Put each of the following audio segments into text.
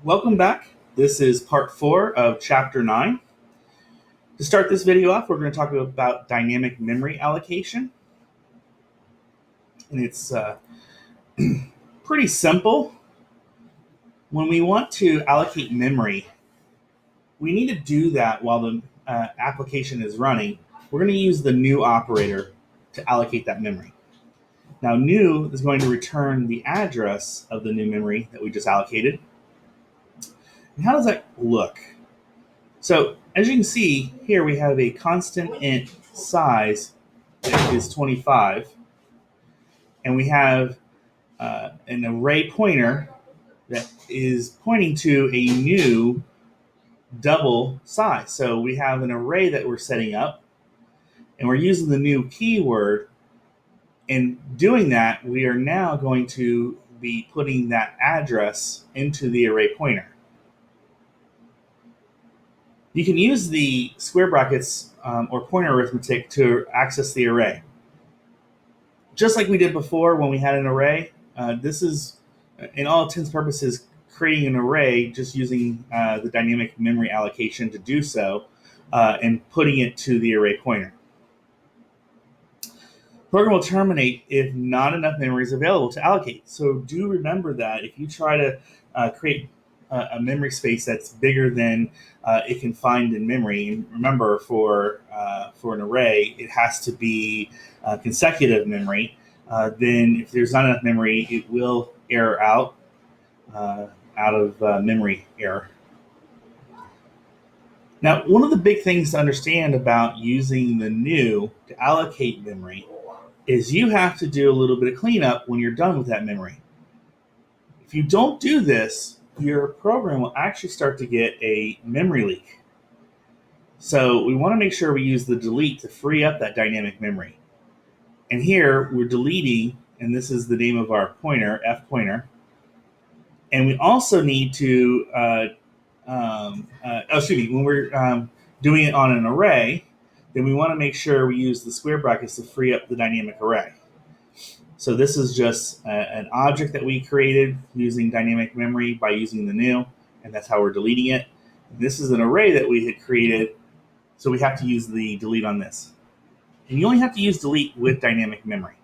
Welcome back. This is part 4 of chapter 9. To start this video off, we're going to talk about dynamic memory allocation. And it's pretty simple. When we want to allocate memory, we need to do that while the application is running. We're going to use the new operator to allocate that memory. Now, new is going to return the address of the new memory that we just allocated. And how does that look? So as you can see here, we have a constant int size that is 25, and we have an array pointer that is pointing to a new double size. So we have an array that we're setting up, and we're using the new keyword. In doing that, we are now going to be putting that address into the array pointer. You can use the square brackets or pointer arithmetic to access the array. Just like we did before when we had an array, this is, in all intents and purposes, creating an array just using the dynamic memory allocation to do so and putting it to the array pointer. The program will terminate if not enough memory is available to allocate. So do remember that if you try to create a memory space that's bigger than it can find in memory. And remember, for an array, it has to be consecutive memory. Then, if there's not enough memory, it will error out of memory error. Now, one of the big things to understand about using the new to allocate memory is you have to do a little bit of cleanup when you're done with that memory. If you don't do this, your program will actually start to get a memory leak. So we want to make sure we use the delete to free up that dynamic memory. And here we're deleting, and this is the name of our pointer, F pointer. And we also need to, when we're doing it on an array, then we want to make sure we use the square brackets to free up the dynamic array. So this is just an object that we created using dynamic memory by using the new, and that's how we're deleting it. This is an array that we had created, so we have to use the delete on this. And you only have to use delete with dynamic memory.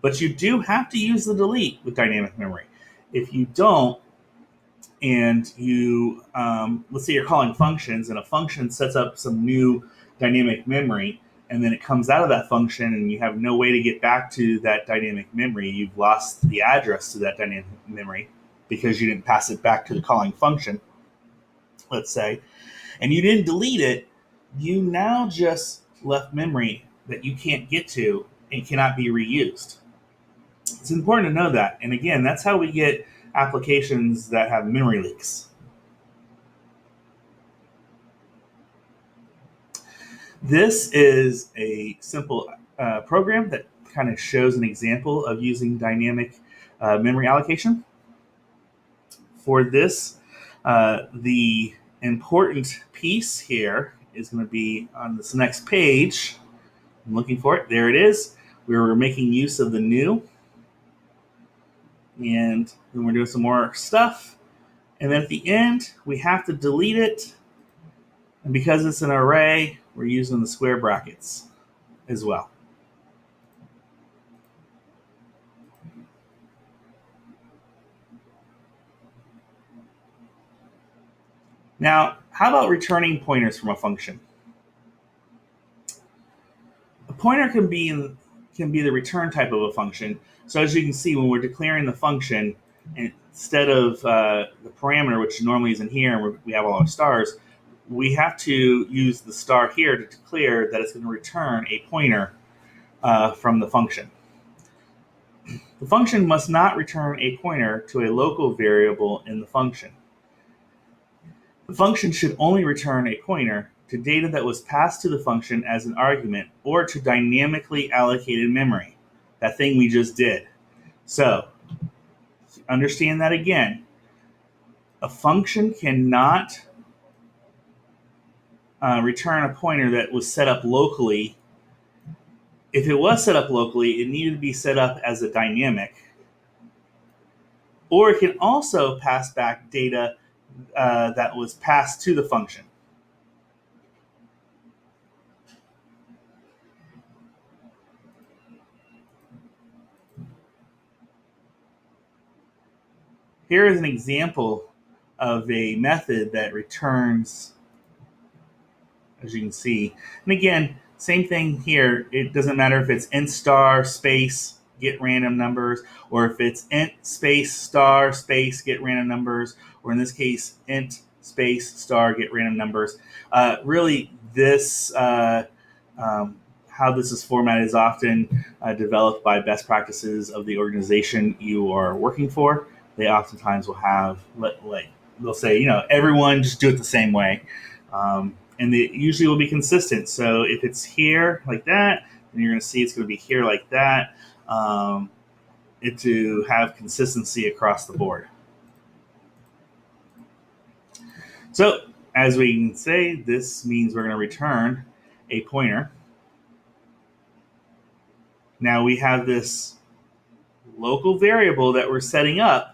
But you do have to use the delete with dynamic memory. If you don't, and you, let's say you're calling functions, and a function sets up some new dynamic memory, and then it comes out of that function and you have no way to get back to that dynamic memory, you've lost the address to that dynamic memory because you didn't pass it back to the calling function, let's say, and you didn't delete it, you now just left memory that you can't get to and cannot be reused. It's important to know that. And again, that's how we get applications that have memory leaks. This is a simple program that kind of shows an example of using dynamic memory allocation. For this, the important piece here is going to be on this next page. I'm looking for it. There it is. We were making use of the new. And then we're doing some more stuff. And then at the end, we have to delete it. And because it's an array, we're using the square brackets as well. Now, how about returning pointers from a function? A pointer can be the return type of a function. So as you can see, when we're declaring the function, instead of the parameter, which normally is in here, and we have all our stars, we have to use the star here to declare that it's going to return a pointer from the function. The function must not return a pointer to a local variable in the function. The function should only return a pointer to data that was passed to the function as an argument or to dynamically allocated memory, that thing we just did. So, understand that again. A function cannot return a pointer that was set up locally. If it was set up locally, it needed to be set up as a dynamic. or it can also pass back data that was passed to the function. Here is an example of a method that returns, as you can see. And again, same thing here. It doesn't matter if it's int star space get random numbers, or if it's int space star space get random numbers, or in this case, int space star get random numbers. Really, this how this is formatted is often developed by best practices of the organization you are working for. They oftentimes will have, like they'll say, everyone just do it the same way. And they usually will be consistent. So if it's here like that, then you're going to see it's going to be here like that, it to have consistency across the board. So as we can say, this means we're going to return a pointer. Now we have this local variable that we're setting up.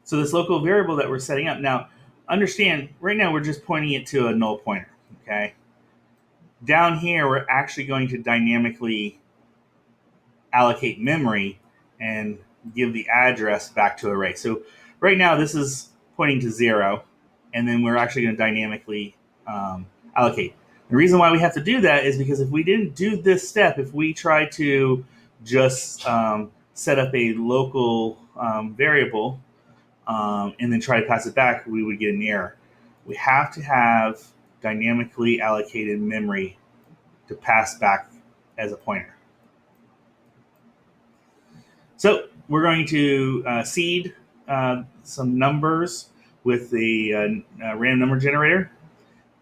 So this local variable that we're setting up, now understand, right now we're just pointing it to a null pointer, okay? Down here, we're actually going to dynamically allocate memory and give the address back to array. So right now, this is pointing to 0, and then we're actually going to dynamically allocate. The reason why we have to do that is because if we didn't do this step, if we try to just set up a local variable and then try to pass it back, we would get an error. We have to have dynamically allocated memory to pass back as a pointer. So we're going to seed some numbers with the random number generator,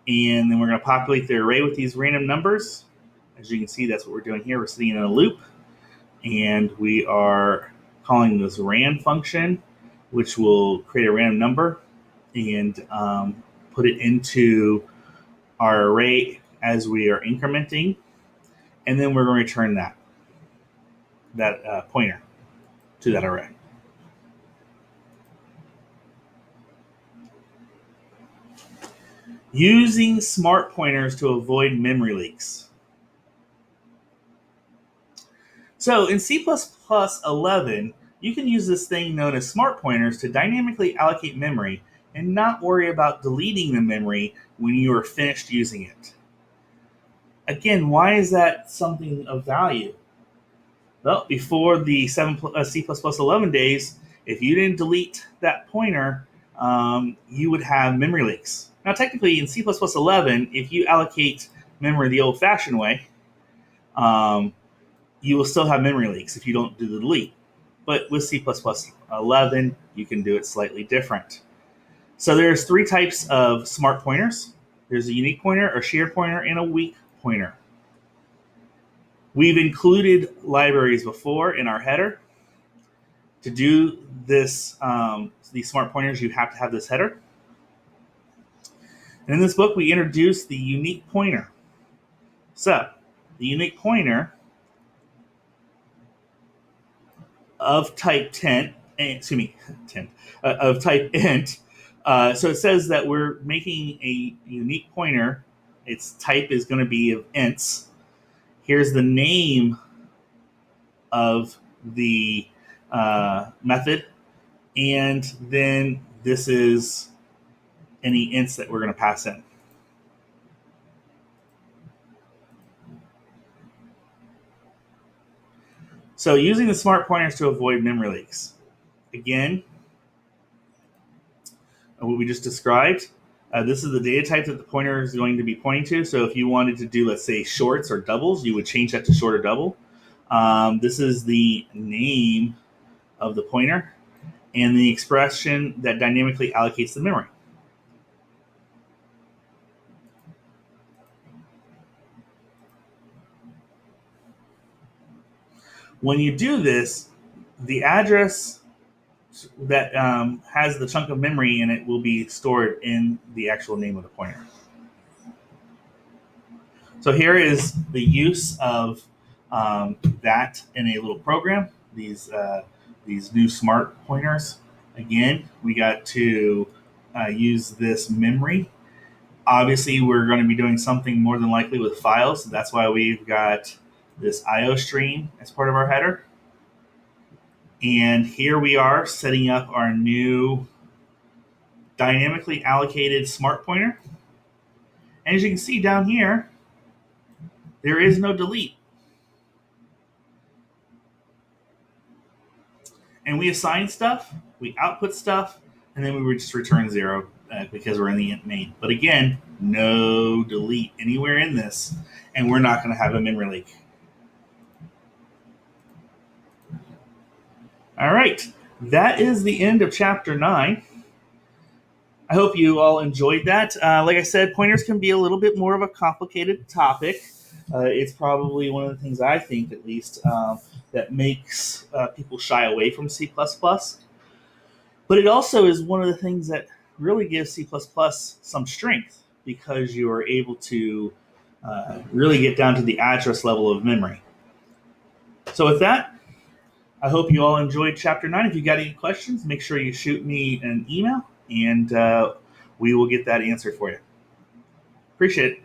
and then we're going to populate the array with these random numbers. As you can see, that's what we're doing here. We're sitting in a loop, and we are calling this ran function, which will create a random number and put it into our array as we are incrementing, and then we're going to return that pointer to that array. Using smart pointers to avoid memory leaks. So in C++11, you can use this thing known as smart pointers to dynamically allocate memory and not worry about deleting the memory when you are finished using it. Again, why is that something of value? Well, before the C++11 days, if you didn't delete that pointer, you would have memory leaks. Now, technically, in C++11, if you allocate memory the old-fashioned way, you will still have memory leaks if you don't do the delete. But with C++11, you can do it slightly different. So there's 3 types of smart pointers. There's a unique pointer, a shared pointer, and a weak pointer. We've included libraries before in our header. To do this, these smart pointers, you have to have this header. And in this book, we introduced the unique pointer. So the unique pointer of type 10, of type int. So it says that we're making a unique pointer. Its type is going to be of ints. Here's the name of the method, and then this is any ints that we're going to pass in. So using the smart pointers to avoid memory leaks. Again, what we just described, this is the data type that the pointer is going to be pointing to. So if you wanted to do, let's say, shorts or doubles, you would change that to short or double. This is the name of the pointer and the expression that dynamically allocates the memory. When you do this, the address that has the chunk of memory in it will be stored in the actual name of the pointer. So here is the use of that in a little program. These new smart pointers. Again, we got to use this memory. Obviously, we're going to be doing something more than likely with files. So that's why we've got this IO stream as part of our header. And here we are setting up our new dynamically allocated smart pointer. And as you can see down here, there is no delete. And we assign stuff, we output stuff, and then we would just return 0 because we're in the int main. But again, no delete anywhere in this, and we're not going to have a memory leak. All right, that is the end of chapter 9. I hope you all enjoyed that. Like I said, pointers can be a little bit more of a complicated topic. It's probably one of the things I think, at least, that makes people shy away from C++. But it also is one of the things that really gives C++ some strength because you are able to really get down to the address level of memory. So with that, I hope you all enjoyed Chapter 9. If you got any questions, make sure you shoot me an email, and we will get that answered for you. Appreciate it.